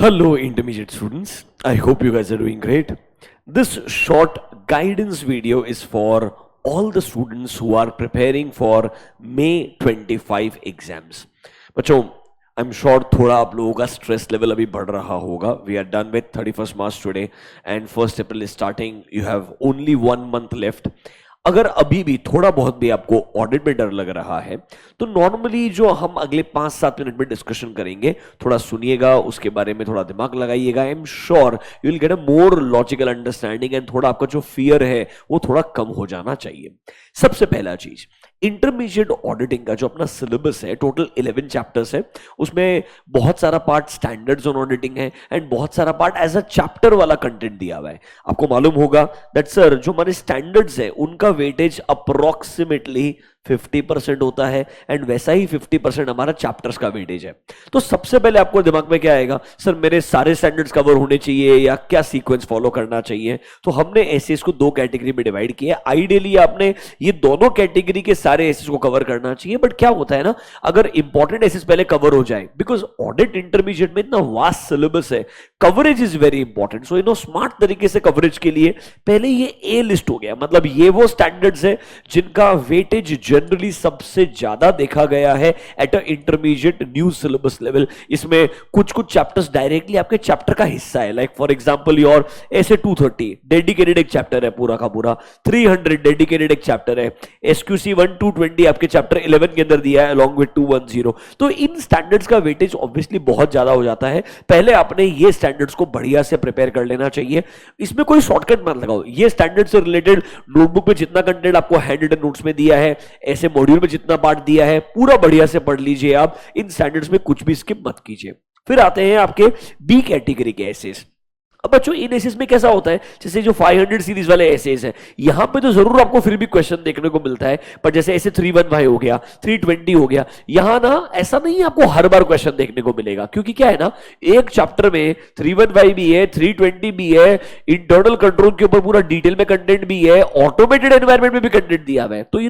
Hello, intermediate students. I hope you guys are doing great. This short guidance video is for all the students who are preparing for May 25 exams. बच्चों, I'm sure थोड़ा आप लोगों का stress level अभी बढ़ रहा होगा. We are done with 31st March today and 1st April is starting. You have only 1 month left. अगर अभी भी थोड़ा बहुत भी आपको ऑडिट में डर लग रहा है तो नॉर्मली जो हम अगले 5-7 मिनट में डिस्कशन करेंगे थोड़ा सुनिएगा, उसके बारे में थोड़ा दिमाग लगाइएगा. I am sure you will get a more logical understanding and थोड़ा आपका जो फियर है वो थोड़ा कम हो जाना चाहिए. सबसे पहला चीज, इंटरमीडिएट ऑडिटिंग का जो अपना सिलेबस है टोटल 11 चैप्टर्स है, उसमें बहुत सारा पार्ट स्टैंडर्ड्स ऑन ऑडिटिंग है एंड बहुत सारा पार्ट एज अ चैप्टर वाला कंटेंट दिया हुआ है. आपको मालूम होगा दैट सर जो हमारे स्टैंडर्ड्स है उनका वेटेज अप्रोक्सीमेटली 50% होता है एंड वैसा ही 50% हमारा चैप्टर्स का वेटेज है. तो सबसे पहले आपको दिमाग में क्या आएगा, सर मेरे सारे स्टैंडर्ड्स कवर होने चाहिए या क्या सीक्वेंस फॉलो करना चाहिए. तो हमने एसेस को 2 कैटेगरी में डिवाइड किया. आइडियली आपने ये दोनों कैटेगरी के सारे एसेस को कवर करना चाहिए, बट क्या होता है ना, अगर इंपॉर्टेंट एसेस पहले कवर हो जाए, बिकॉज ऑडिट इंटरमीडिएट में इतना वास्ट सिलेबस है, coverage is very important. So smart तरीके से कवरेज के लिए पहले ये ए लिस्ट हो गया, मतलब ये वो स्टैंडर्ड्स है जिनका वेटेज जनरली सबसे ज्यादा देखा गया है at a intermediate new syllabus level. इसमें कुछ चैप्टर्स डायरेक्टली आपके चैप्टर का हिस्सा है, लाइक फॉर एग्जांपल योर ऐसे 230 डेडिकेटेड एक चैप्टर है पूरा का पूरा, 300 डेडिकेटेड एक चैप्टर है, एसक्यूसी 1 220 आपके चैप्टर 11 के अंदर दिया है अलॉन्ग विद 210. तो इन स्टैंडर्ड्स का वेटेज ऑब्वियसली बहुत ज्यादा हो जाता है. पहले आपने ये स्टैंडर्ड्स को बढ़िया से प्रिपेयर कर लेना चाहिए. इसमें कोई शॉर्टकट मत लगाओ. ये स्टैंडर्ड से रिलेटेड नोटबुक में जितना कंटेंट आपको हैंड रिटन नोट्स में दिया है, ऐसे मॉड्यूल में जितना पार्ट दिया है, पूरा बढ़िया से पढ़ लीजिए. आप इन स्टैंडर्ड्स में कुछ भी स्किप मत कीजिए. फिर आते हैं आपके बी कैटेगरी के एसेस. अब बच्चों इन एसेस में कैसा होता है, जैसे जो 500 सीरीज वाले एसेस हैं, यहां पे तो जरूर आपको फिर भी क्वेश्चन देखने को मिलता है, पर जैसे ऐसे 315 हो गया, 320 हो गया, यहां ना ऐसा नहीं है आपको हर बार क्वेश्चन देखने को मिलेगा. क्योंकि क्या है ना, एक चैप्टर में 315 भी है, 320 भी है, इंटरनल कंट्रोल के ऊपर पूरा डिटेल में कंटेंट भी है, ऑटोमेटेड एनवायरमेंट में भी कंटेंट दिया हुआ है. तो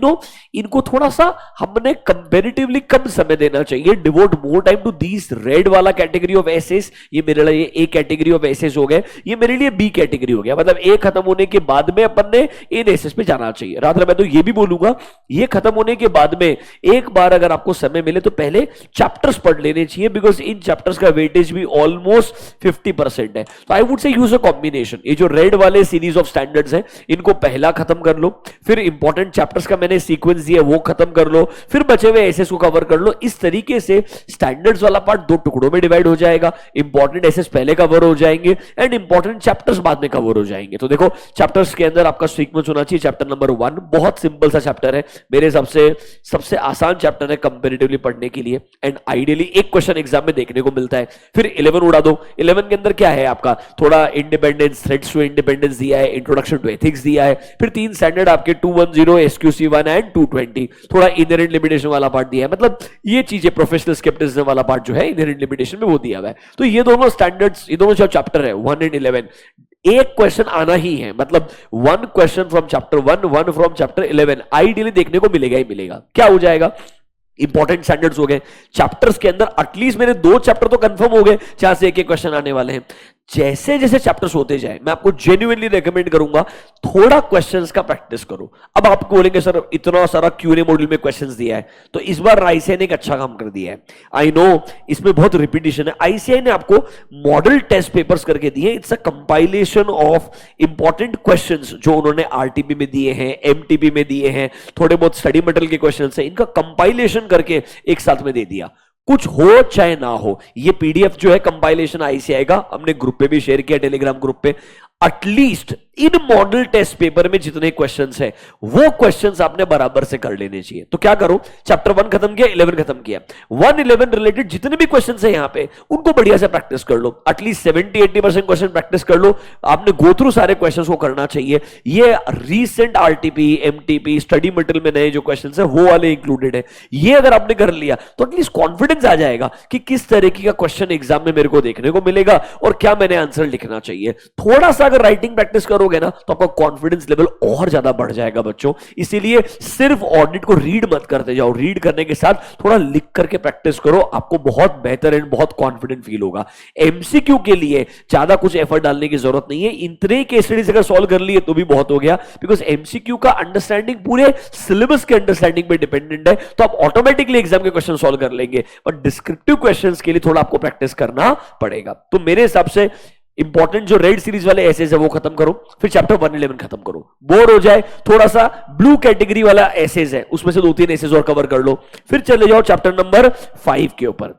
इनको थोड़ा सा हमने कंपेरेटिवली कम समय देना चाहिए. Devote more time to these red वाला कैटेगरी ऑफ एसेस. ये मेरे लिए ए कैटेगरी ऑफ एसेस हो गए, ये मेरे लिए बी कैटेगरी हो गया. मतलब ए खत्म होने के बाद में अपन ने इन एसेस पे जाना चाहिए. रात मैं तो ये भी बोलूंगा, ये खत्म होने के बाद में एक बार अगर आपको समय मिले तो पहले चैप्टर्स पढ़ लेने चाहिए, बिकॉज इन चैप्टर्स का वेटेज भी ऑलमोस्ट 50% है. तो I would say use a combination. ये जो रेड वाले सीरीज ऑफ स्टैंडर्ड्स हैं, इनको पहला खत्म कर लो, फिर इंपॉर्टेंट चैप्टर्स का मैंने सीक्वेंस दिया वो खत्म कर लो, फिर बचे हुए एसेस को कवर कर लो. इस तरीके से स्टैंडर्ड्स वाला पार्ट 2 टुकड़ों में डिवाइड हो जाएगा. इंपॉर्टेंट एसेस पहले कवर हो जाएंगे एंड इंपॉर्टेंट चैप्टर्स बाद में कवर हो जाएंगे. तो देखो चैप्टर्स के अंदर आपका सीक्वेंस होना चाहिए. चैप्टर नंबर 1 बहुत सिंपल सा चैप्टर है, मेरे हिसाब से सबसे आसान चैप्टर है कंपैरेटिवली पढ़ने के लिए, एंड आइडियली एक क्वेश्चन एग्जाम में देखने को मिलता है. फिर 11 उड़ा दो. 11 के अंदर क्या है आपका, थोड़ा इंडिपेंडेंस, थ्रेट्स टू इंडिपेंडेंस दिया है, इंट्रोडक्शन टू एथिक्स दिया है, फिर 3 स्टैंडर्ड आपके 210, एसक्यूसी 1 एंड 220, थोड़ा इनहेरेंट लिमिटेशन वाला पार्ट दिया है. मतलब ये चीजें प्रोफेशनल स्केप्टिसिज्म वाला पार्ट जो है इनहेरेंट लिमिटेशन में वो दिया हुआ है. तो ये दोनों स्टैंडर्ड्स, ये दोनों जो चैप्टर है 1 एंड 11, एक क्वेश्चन आना ही है. मतलब 1 question from chapter 1, 1 from chapter 11 ideally देखने को मिलेगा ही मिलेगा. क्या हो जाएगा, इंपॉर्टेंट स्टैंडर्ड्स हो गए. चैप्टर्स के अंदर एटलीस्ट मेरे 2 चैप्टर तो कंफर्म हो गए जहां से एक क्वेश्चन आने वाले हैं. जैसे जैसे चैप्टर्स होते जाए मैं आपको जेन्युइनली रेकमेंड करूंगा थोड़ा क्वेश्चंस का प्रैक्टिस करो. अब आप बोलेंगे सर इतना सारा क्यूएनए मॉड्यूल में क्वेश्चंस दिया है, तो इस बार आईसीआई ने एक अच्छा काम कर दिया है. आई नो इसमें बहुत रिपीटिशन है. आईसीआई ने आपको मॉडल टेस्ट पेपर्स करके दिए. It's a compilation of important questions जो उन्होंने आरटीपी में दिए हैं, एमटीपी में दिए हैं, थोड़े बहुत स्टडी मटेरियल के क्वेश्चंस है, इनका कंपाइलेशन करके एक साथ में दे दिया. कुछ हो चाहे ना हो, ये पीडीएफ जो है कंपाइलेशन आईसीआई का हमने ग्रुप पे भी शेयर किया, टेलीग्राम ग्रुप पे. At least in model test paper में जितने क्वेश्चंस हैं वो क्वेश्चंस आपने बराबर से कर लेने चाहिए. तो क्या करो, चैप्टर 1 खत्म किया, 11 खत्म किया, 1 11 रिलेटेड जितने भी क्वेश्चंस हैं यहां पे उनको बढ़िया से प्रैक्टिस कर लो. एटलीस्ट 70-80% क्वेश्चन प्रैक्टिस कर लो. आपने गो थ्रू सारे क्वेश्चंस को करना चाहिए. ये recent RTP, MTP, study material में नए जो क्वेश्चंस है वो वाले इंक्लूडेड है. ये अगर आपने कर लिया तो एटलीस्ट कॉन्फिडेंस आ जाएगा कि किस तरीके का क्वेश्चन एग्जाम में मेरे को देखने को मिलेगा और क्या मैंने आंसर लिखना चाहिए. थोड़ा सा अगर राइटिंग प्रैक्टिस करोगे करोगे ना तो आपका कॉन्फिडेंस लेवल और ज्यादा बढ़ जाएगा बच्चों। इसीलिए सिर्फ ऑडिट को रीड मत करते जाओ, रीड करने के साथ थोड़ा लिख करके प्रैक्टिस करो, आपको बहुत बेहतर एंड बहुत कॉन्फिडेंट फील होगा। एमसीक्यू के लिए ज्यादा कुछ एफर्ट डालने की जरूरत नहीं है, इतने केस स्टडीज अगर सॉल्व कर लिए तो भी बहुत हो गया, बिकॉज एमसीक्यू का अंडरस्टैंडिंग पूरे सिलेबस के अंडरस्टैंडिंग पे डिपेंडेंट है, तो आप ऑटोमेटिकली एग्जाम के क्वेश्चन सॉल्व कर लेंगे। बट डिस्क्रिप्टिव क्वेश्चंस के लिए थोड़ा आपको प्रैक्टिस करना पड़ेगा। तो मेरे हिसाब से इंपॉर्टेंट जो रेड सीरीज वाले एसेज है वो खत्म करो, फिर चैप्टर 111 खत्म करो। बोर हो जाए थोड़ा सा ब्लू कैटेगरी वाला एसेज है, उसमें से 2-3 एसेज और कवर कर लो, फिर चले जाओ चैप्टर नंबर 5 के ऊपर।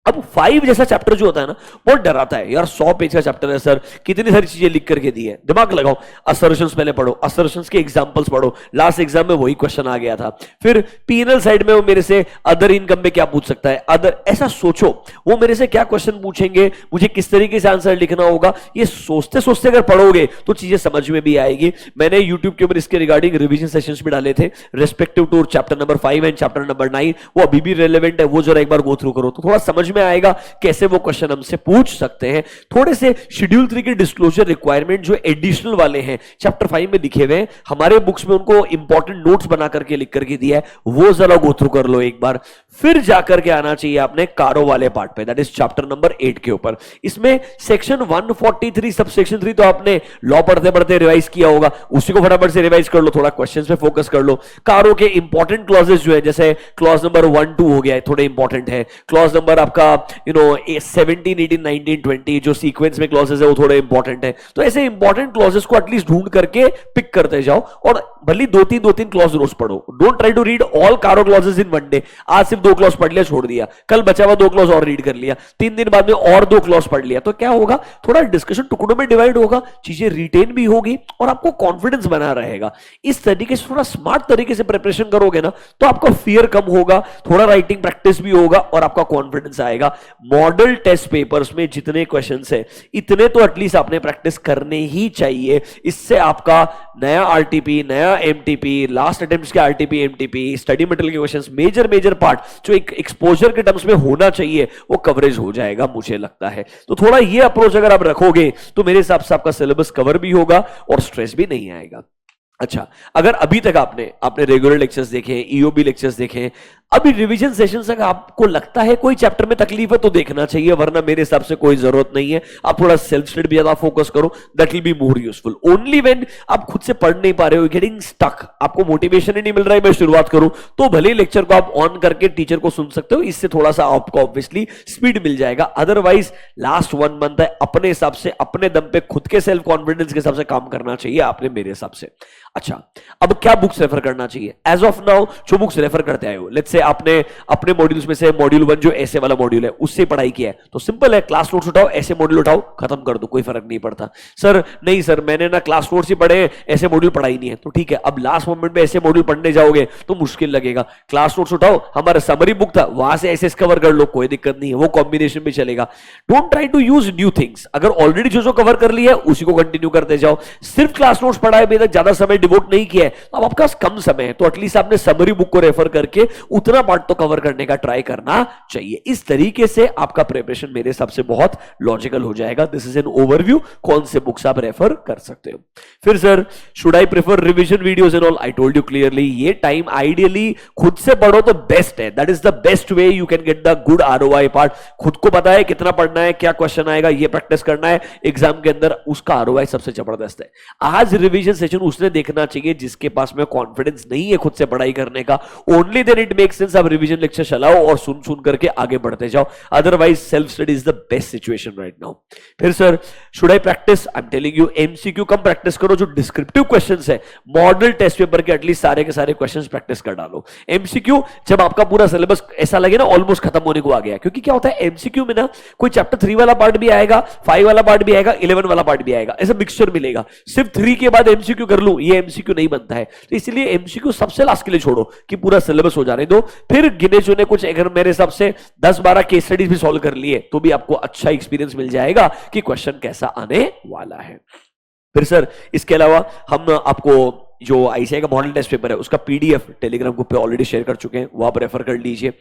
अब 5 जैसा चैप्टर जो होता है ना बहुत डराता है यार, 100 पेज का चैप्टर है सर, कितनी सारी चीजें लिख करके दी है, दिमाग लगाओ। असर्शंस पहले पढ़ो, असर्शंस के एग्जांपल्स पढ़ो, लास्ट एग्जाम में वही क्वेश्चन आ गया था। फिर पीनल साइड में वो मेरे से अदर इनकम में क्या पूछ सकता है, अदर ऐसा सोचो वो मेरे से क्या क्वेश्चन पूछेंगे, मुझे किस तरीके से आंसर लिखना होगा, ये सोचते सोचते अगर पढ़ोगे तो चीजें समझ में भी आएगी। मैंने यूट्यूब के ऊपर इसके रिगार्डिंग रिविजन सेशंस भी डाले थे respective to chapter number 5 and chapter number 9, वो अभी भी रेलेवेंट है, वो जरा एक बार गो थ्रू करो तो थोड़ा समझ में आएगा कैसे वो क्वेश्चन हमसे पूछ सकते हैं। थोड़े से शेड्यूल 3 के डिस्क्लोजर रिक्वायरमेंट जो एडिशनल वाले हैं चैप्टर 5 में लिखे हुए हैं, हमारे बुक्स में उनको इंपॉर्टेंट नोट्स बना करके लिख करके दिया है, वो जरा गो थ्रू कर लो एक बार। फिर जाकर के आना चाहिए आपने कारो वाले पार्ट पे, दैट इज चैप्टर नंबर 8 के ऊपर। इसमें सेक्शन 143 सब सेक्शन 3 तो आपने लॉ पढ़ते पढ़ते रिवाइज किया होगा, उसी को फटाफट से रिवाइज कर लो, थोड़ा क्वेश्चंस पे फोकस कर लो। कारो के इंपॉर्टेंट क्लॉजेस जो है, जैसे क्लॉज नंबर 1, 2 हो गया है, थोड़े इंपॉर्टेंट है। क्लॉज नंबर आपका 17, 18, 19, 20 जो सीक्वेंस में क्लॉजेस है वो थोड़े इंपॉर्टेंट है, तो ऐसे इंपॉर्टेंट क्लॉजेस को एटलीस्ट ढूंढ करके पिक करते जाओ, और भले 2-3 क्लॉज रोज पढ़ो। Don't try to read all कारो क्लॉजेस इन वन डे, आज सिर्फ 2 क्लॉज पढ़ लिया छोड़ दिया, कल बचा हुआ 2 क्लॉज और रीड कर लिया, 3 दिन बाद में और 2 क्लॉज पढ़ लिया, तो क्या होगा, थोड़ा डिस्कशन टुकड़ों में डिवाइड होगा, चीजें रिटेन भी होगी और आपको कॉन्फिडेंस बना रहेगा। इस तरीके से थोड़ा स्मार्ट तरीके से प्रिपरेशन करोगे ना तो आपका फियर कम होगा, थोड़ा राइटिंग प्रैक्टिस भी होगा और आपका कॉन्फिडेंस आएगा। मॉडल टेस्ट पेपर्स में जितने क्वेश्चंस है इतने तो एटलीस्ट आपने प्रैक्टिस करने ही चाहिए, इससे आपका नया आरटीपी, नया एमटीपी, लास्ट अटेम्प्ट्स के आरटीपी, एमटीपी, स्टडी मटेरियल के क्वेश्चंस, मेजर पार्ट जो एक एक्सपोजर के टर्म्स में होना चाहिए वो कवरेज हो जाएगा मुझे लगता है। तो थोड़ा ये अप्रोच अगर आप रखोगे तो मेरे हिसाब से आपका सिलेबस कवर भी होगा और स्ट्रेस भी नहीं आएगा। अच्छा, अगर अभी तक आपने रेगुलर लेक्चर्स देखे, ईओबी लेक्चर्स देखे, अभी रिवीजन सेशन से आपको लगता है कोई चैप्टर में तकलीफ है तो देखना चाहिए, वरना मेरे हिसाब से कोई जरूरत नहीं है। आप थोड़ा सेल्फ स्टडी भी ज्यादा फोकस करो, that will be more useful. Only when आप खुद से पढ़ नहीं पा रहे हो, गेटिंग स्टक, आपको मोटिवेशन ही नहीं मिल रहा है मैं शुरुआत करूं, तो भले लेक्चर को आप ऑन करके टीचर को सुन सकते हो, इससे थोड़ा सा आपको ऑब्वियसली स्पीड मिल जाएगा। अदरवाइज लास्ट 1 मंथ है, अपने हिसाब से अपने दम पे खुद के सेल्फ कॉन्फिडेंस के हिसाब से काम करना चाहिए आपने मेरे हिसाब से। अच्छा, अब क्या बुक्स रेफर करना चाहिए? एज ऑफ नाउ जो बुक्स रेफर करते आए हो, लेट्स से आपने अपने मॉड्यूल्स में से मॉड्यूल 1 जो ऐसे वाला मॉड्यूल है उससे पढ़ाई किया है, तो सिंपल है, क्लास नोट्स उठाओ, ऐसे मॉड्यूल उठाओ, खत्म कर दो, कोई फर्क नहीं पड़ता। सर नहीं सर, मैंने ना क्लास नोट्स ही पढ़े, ऐसे मॉड्यूल पढ़ाई नहीं है, तो ठीक है, अब लास्ट मोमेंट में ऐसे मॉड्यूल पढ़ने जाओगे तो मुश्किल लगेगा। क्लास नोट्स उठाओ, हमारा समरी बुक था वहां से ऐसे कवर कर लो, कोई दिक्कत नहीं है, वो कॉम्बिनेशन भी चलेगा। Don't try to use new things, अगर ऑलरेडी जो कवर कर लिया है उसी को कंटिन्यू करते जाओ। सिर्फ क्लास नोट्स पढ़ा है, अभी तक ज्यादा समय डिवोट नहीं किया है, अब आपका कम समय है, तो एटलीस्ट आपने समरी बुक को रेफर करके उतना पार्ट तो कवर करने का ट्राई करना चाहिए। इस तरीके से आपका प्रिपरेशन मेरे हिसाब से बहुत लॉजिकल हो जाएगा। दिस इज एन ओवरव्यू, कौन से बुक्स आप रेफर कर सकते हो। फिर sir, should I prefer revision videos and all? I told you clearly, ये टाइम आइडियली खुद से पढ़ो तो बेस्ट है, that is the best way you can get the good ROI part. खुद को पता है कितना पढ़ना है, क्या क्वेश्चन आएगा, ये प्रैक्टिस करना है एग्जाम के अंदर, उसका आरओआई सबसे जबरदस्त है। आज रिवीजन सेशन उसने देखना चाहिए जिसके पास में कॉन्फिडेंस नहीं है खुद से पढ़ाई करने का, only then it makes sense आप रिवीजन लेक्चर चलाओ और सुन करके आगे बढ़ते जाओ। Otherwise self study is the best situation right now. फिर sir, should I practice? I am telling you, MCQ कम प्रैक्टिस करो, जो डिस्क्रिप्टिव क्वेश्चंस है मॉडल टेस्ट पेपर के एटलीस्ट सारे के सारे क्वेश्चंस प्रैक्टिस कर डालो। एमसीक्यू जब आपका पूरा सिलेबस ऐसा लगे ना ऑलमोस्ट खत्म होने को आ गया, क्योंकि क्या होता है एमसीक्यू में ना कोई चैप्टर 3 वाला पार्ट भी आएगा, 5 वाला पार्ट भी आएगा, 11 वाला पार्ट भी आएगा, ऐसा मिक्सचर मिलेगा। सिर्फ 3 के बाद एमसीक्यू कर लूं, ये एमसीक्यू नहीं बनता है, तो इसलिए एमसीक्यू सबसे लास्ट के लिए छोड़ो कि पूरा सिलेबस हो जाने दो। फिर गिने चुने कुछ, अगर मेरे हिसाब से 10-12 केस स्टडीज भी सॉल्व कर लिए तो भी आपको अच्छा एक्सपीरियंस मिल जाएगा कि क्वेश्चन कैसा आने वाला है। फिर सर, इसके अलावा हम आपको जो आईसीआई का मॉडल टेस्ट पेपर है उसका पीडीएफ टेलीग्राम ग्रुप पे ऑलरेडी शेयर कर चुके हैं, वो आप रेफर कर लीजिए।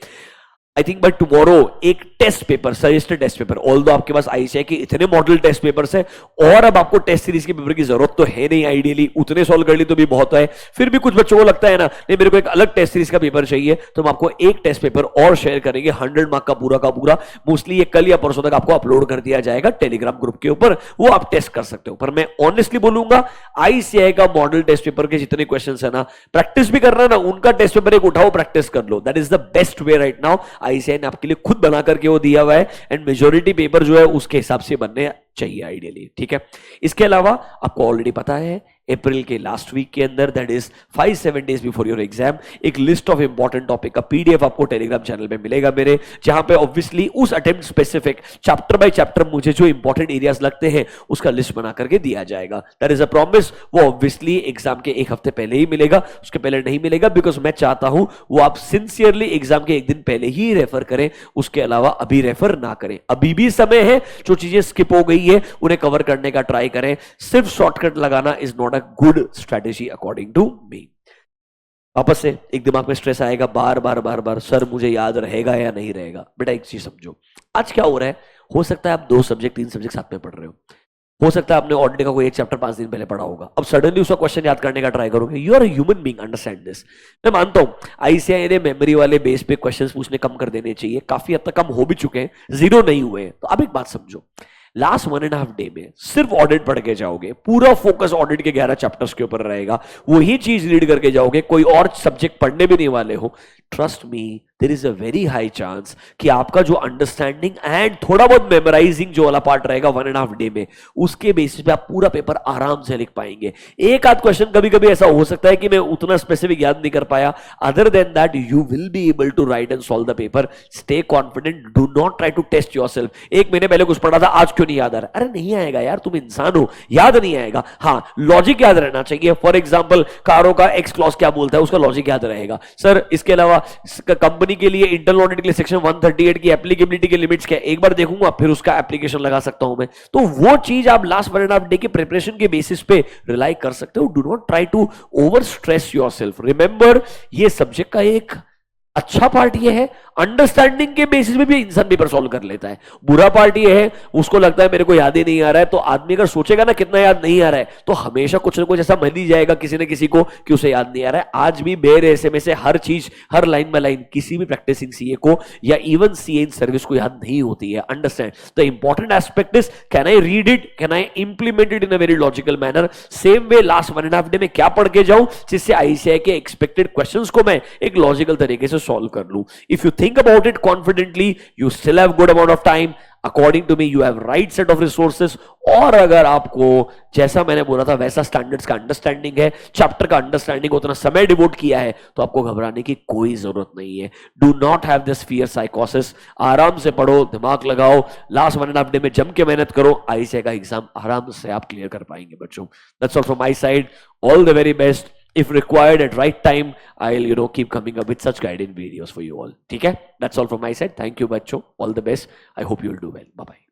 आई थिंक बाय टुमारो एक test paper, suggested test paper, although आपके पास आईसीआई के इतने मॉडल टेस्ट पेपर्स है और अब आपको टेस्ट सीरीज के पेपर की जरूरत तो है नहीं, आइडियली उतने सॉल्व कर ली तो भी बहुत है। फिर भी कुछ बच्चों को लगता है ना नहीं मेरे को एक अलग टेस्ट सीरीज का पेपर चाहिए, तो हम आपको एक टेस्ट पेपर और शेयर करेंगे 100 मार्क का पूरा। मोस्टली ये कल या परसों तक आपको अपलोड कर दिया जाएगा टेलीग्राम ग्रुप के ऊपर, वो आप टेस्ट कर सकते हो। पर मैं ऑनेस्टली बोलूंगा आईसीआई का मॉडल टेस्ट पेपर के जितने क्वेश्चन है ना, प्रैक्टिस भी करना ना, उनका टेस्ट पेपर एक उठाओ, प्रैक्टिस कर लो। That is the best way right now. ICI ने आपके लिए खुद बना करके वो दिया हुआ है एंड मेजोरिटी पेपर जो है उसके हिसाब से बनने चाहिए आइडियली, ठीक है। इसके अलावा आपको ऑलरेडी पता है अप्रैल के लास्ट वीक के अंदर, that is 5-7 days before your exam, एक लिस्ट ऑफ इंपॉर्टेंट टॉपिक का पीडीएफ आपको टेलीग्राम चैनल पे मिलेगा मेरे, जहां पे ऑब्वियसली उस attempt specific chapter by chapter मुझे जो इंपॉर्टेंट एरियाज लगते हैं उसका लिस्ट बना करके दिया जाएगा। That is a promise. वो ऑब्वियसली एग्जाम के एक हफ्ते पहले ही मिलेगा, उसके पहले नहीं मिलेगा, बिकॉज मैं चाहता हूं वो आप सिंसियरली एग्जाम के एक दिन पहले ही रेफर करें, उसके अलावा अभी रेफर ना करें। अभी भी समय है, जो चीजें स्किप हो गई है उन्हें कवर करने का ट्राई करें। सिर्फ शॉर्टकट लगाना is not a good strategy according to me. वापस से एक दिमाग में स्ट्रेस आएगा बार बार सर मुझे याद रहेगा या नहीं रहेगा। बेटा एक चीज समझो, आज क्या हो रहा है, हो सकता है आप 2 सब्जेक्ट 3 सब्जेक्ट साथ में पढ़ रहे हो सकता है आपने ऑडिट का कोई एक चैप्टर 5 दिन पहले पढ़ा होगा, अब सडनली उसका क्वेश्चन याद करने का ट्राई करोगे। You are human being, understand this. मैं मानता हूं आईसीआई ने मेमोरी वाले बेस पे क्वेश्चंस पूछने कम कर देने चाहिए, काफी हद तक कम हो भी चुके हैं, जीरो नहीं हुए हैं। तो अब एक बात समझो, लास्ट 1.5 डे में सिर्फ ऑडिट पढ़ के जाओगे, पूरा फोकस ऑडिट के 11 चैप्टर्स के ऊपर रहेगा, वही चीज रीड करके जाओगे, कोई और सब्जेक्ट पढ़ने भी नहीं वाले हो, trust me there is a very high chance कि आपका जो अंडरस्टैंडिंग एंड थोड़ा बहुत मेमोराइजिंग जो वाला पार्ट रहेगा 1.5 डे में, उसके बेसिस पे आप पूरा पेपर आराम से लिख पाएंगे। एक आध क्वेश्चन कभी कभी ऐसा हो सकता है कि मैं उतना स्पेसिफिक याद नहीं कर पाया, other than that you will be able to write and solve the paper. Stay confident, do not try to test yourself. एक महीने पहले कुछ पढ़ा था, आज क्यों नहीं याद आ रहा? अरे नहीं आएगा यार, तुम इंसान हो, याद नहीं आएगा। हाँ, लॉजिक याद रहना चाहिए। फॉर एग्जाम्पल कारो का एक्स क्लॉज क्या बोलता है, उसका लॉजिक याद रहेगा। सर इसके अलावा कंपनी के लिए इंटरनल ऑडिट के लिए सेक्शन 138 की एप्लीकेबिलिटी के लिमिट्स क्या, एक बार देखूंगा फिर उसका एप्लीकेशन लगा सकता हूं मैं। तो वो चीज आप लास्ट 1.5 डे के प्रिपरेशन के बेसिस पे रिलाई कर सकते हो। Do not try to over stress yourself. Remember, ये सब्जेक्ट का एक अच्छा पार्ट ये है, अंडरस्टैंडिंग के बेसिस पे भी इंसान पेपर सॉल्व कर लेता है। बुरा पार्ट ये है, उसको लगता है मेरे को याद ही नहीं आ रहा है। तो आदमी अगर सोचेगा ना कितना याद नहीं आ रहा है, तो हमेशा कुछ ना कुछ ऐसा मिल ही जाएगा किसी न किसी को कि उसे याद नहीं आ रहा है। आज भी बेर ऐसे में से हर चीज, हर लाइन बाय लाइन किसी भी प्रैक्टिसिंग सीए को या इवन सीए इन सर्विस को याद नहीं होती है। Understand the important aspect is, can I read it, can I implement it in a very logical manner. Same way last 1.5 day में क्या पढ़ के जाऊं जिससे आईसीआई के एक्सपेक्टेड क्वेश्चंस को मैं एक लॉजिकल तरीके से सॉल्व कर लूं। If you think about it confidently, you still have good amount of time. According to me, you have right set of resources. और अगर आपको जैसा मैंने बोला था वैसा स्टैंडर्ड्स का अंडरस्टैंडिंग है, चैप्टर का अंडरस्टैंडिंग, उतना समय डिवोट किया है, तो आपको घबराने की कोई जरूरत नहीं है। Do not have this fear साइकोसिस। आराम से पढ़ो, दिमाग लगाओ, लास्ट 1.5 डे में जम के मेहनत करो, आईसीआई का एग्जाम आराम से आप क्लियर कर पाएंगे बच्चों। That's all from my side. All the very best. If required at right time, I'll keep coming up with such guidance videos for you all. ठीक है? That's all from my side. Thank you बच्चों. All the best. I hope you will do well. Bye bye.